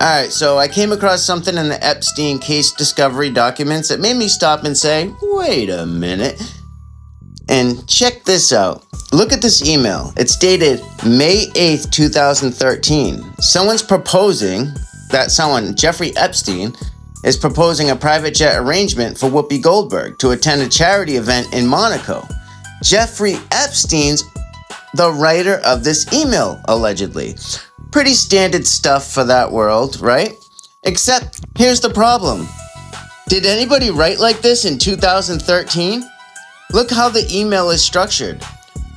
Alright, so I came across something in the Epstein case discovery documents that made me stop and say, wait a minute. And check this out. Look at this email. It's dated May 8th, 2013. Jeffrey Epstein, is proposing a private jet arrangement for Whoopi Goldberg to attend a charity event in Monaco. Jeffrey Epstein's the writer of this email, allegedly. Pretty standard stuff for that world, right? Except, here's the problem. Did anybody write like this in 2013? Look how the email is structured.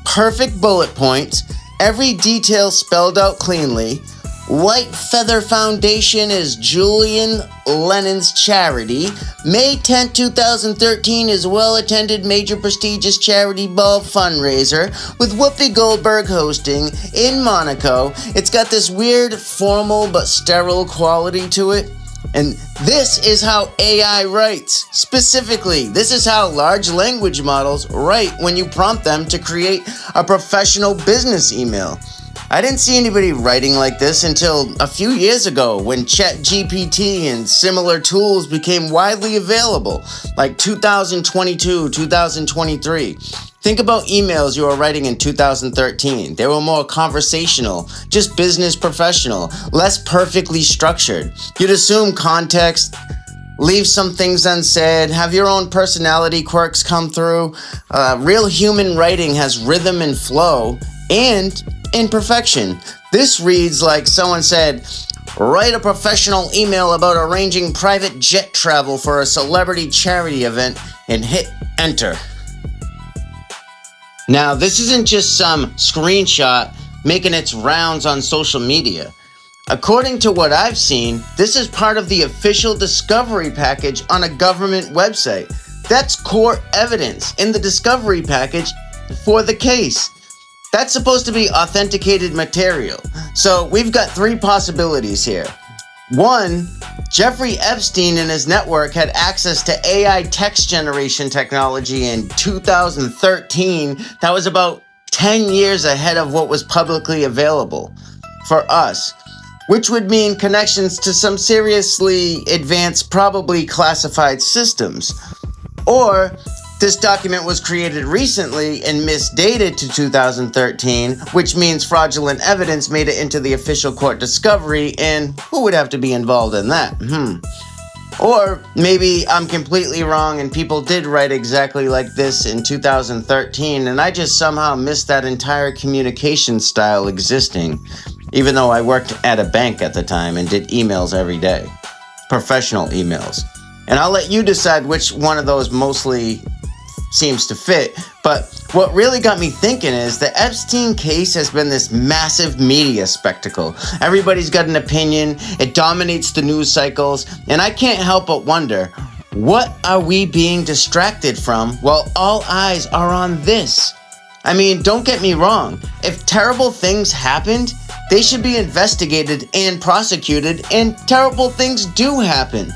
Perfect bullet points, every detail spelled out cleanly. White Feather Foundation is Julian Lennon's charity. May 10, 2013 is well-attended major prestigious charity ball fundraiser with Whoopi Goldberg hosting in Monaco. It's got this weird, formal but sterile quality to it. And this is how AI writes. Specifically, this is how large language models write when you prompt them to create a professional business email. I didn't see anybody writing like this until a few years ago when ChatGPT and similar tools became widely available, like 2022, 2023. Think about emails you were writing in 2013. They were more conversational, just business professional, less perfectly structured. You'd assume context, leave some things unsaid, have your own personality quirks come through. Real human writing has rhythm and flow and imperfection. This reads like someone said, write a professional email about arranging private jet travel for a celebrity charity event and hit enter. Now, this isn't just some screenshot making its rounds on social media. According to what I've seen, this is part of the official discovery package on a government website. That's court evidence in the discovery package for the case. That's supposed to be authenticated material. So we've got three possibilities here. One, Jeffrey Epstein and his network had access to AI text generation technology in 2013 that was about 10 years ahead of what was publicly available for us, which would mean connections to some seriously advanced, probably classified systems. Or this document was created recently and misdated to 2013, which means fraudulent evidence made it into the official court discovery, and who would have to be involved in that? Or maybe I'm completely wrong and people did write exactly like this in 2013, and I just somehow missed that entire communication style existing, even though I worked at a bank at the time and did emails every day, professional emails. And I'll let you decide which one of those mostly seems to fit. But what really got me thinking is the Epstein case has been this massive media spectacle. Everybody's got an opinion, it dominates the news cycles, and I can't help but wonder, what are we being distracted from while all eyes are on this? I mean, don't get me wrong, if terrible things happened, they should be investigated and prosecuted, and terrible things do happen.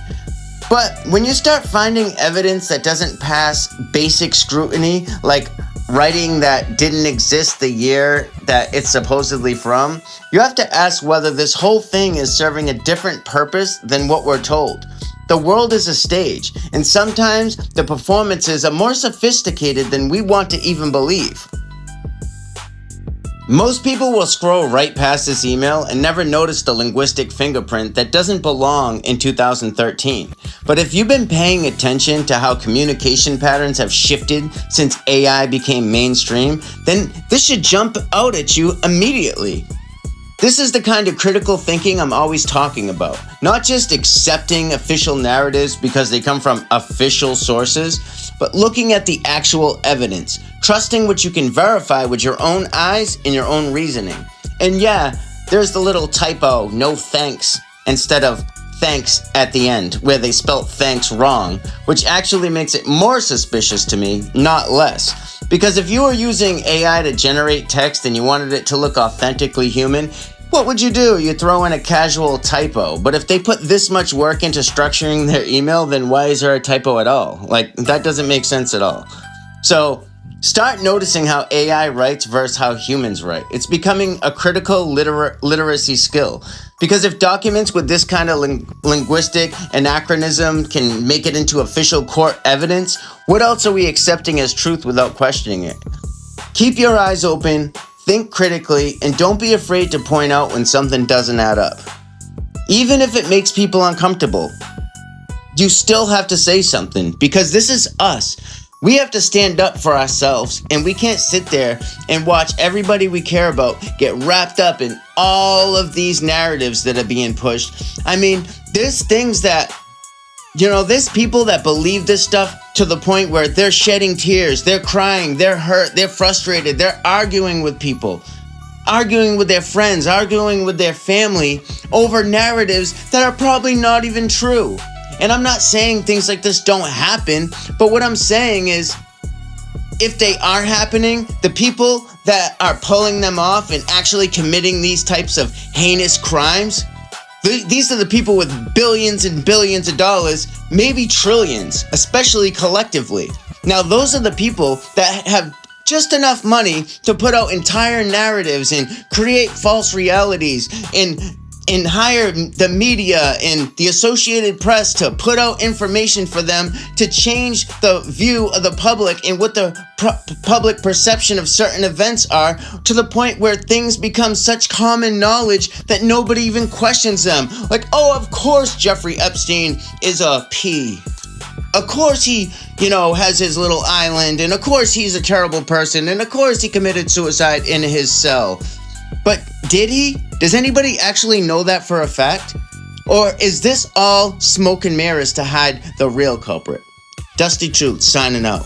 But when you start finding evidence that doesn't pass basic scrutiny, like writing that didn't exist the year that it's supposedly from, you have to ask whether this whole thing is serving a different purpose than what we're told. The world is a stage, and sometimes the performances are more sophisticated than we want to even believe. Most people will scroll right past this email and never notice the linguistic fingerprint that doesn't belong in 2013. But if you've been paying attention to how communication patterns have shifted since AI became mainstream, then this should jump out at you immediately. This is the kind of critical thinking I'm always talking about. Not just accepting official narratives because they come from official sources, but looking at the actual evidence, trusting what you can verify with your own eyes and your own reasoning. And yeah, there's the little typo, no thanks, instead of thanks at the end, where they spelt thanks wrong, which actually makes it more suspicious to me, not less. Because if you were using AI to generate text and you wanted it to look authentically human, what would you do? You throw in a casual typo. But if they put this much work into structuring their email, then why is there a typo at all? Like, that doesn't make sense at all. So, start noticing how AI writes versus how humans write. It's becoming a critical literacy skill. Because if documents with this kind of linguistic anachronism can make it into official court evidence, what else are we accepting as truth without questioning it? Keep your eyes open, think critically, and don't be afraid to point out when something doesn't add up. Even if it makes people uncomfortable, you still have to say something, because this is us. We have to stand up for ourselves, and we can't sit there and watch everybody we care about get wrapped up in all of these narratives that are being pushed. I mean, there's things that, there's people that believe this stuff to the point where they're shedding tears, they're crying, they're hurt, they're frustrated, they're arguing with people, arguing with their friends, arguing with their family over narratives that are probably not even true. And I'm not saying things like this don't happen, but what I'm saying is, if they are happening, the people that are pulling them off and actually committing these types of heinous crimes, these are the people with billions and billions of dollars, maybe trillions, especially collectively. Now, those are the people that have just enough money to put out entire narratives and create false realities and hire the media and the Associated Press to put out information for them to change the view of the public and what the public perception of certain events are, to the point where things become such common knowledge that nobody even questions them. Like, oh, of course Jeffrey Epstein is a P. Of course he, has his little island, and of course he's a terrible person, and of course he committed suicide in his cell. But did he? Does anybody actually know that for a fact? Or is this all smoke and mirrors to hide the real culprit? Dusty Truth signing out.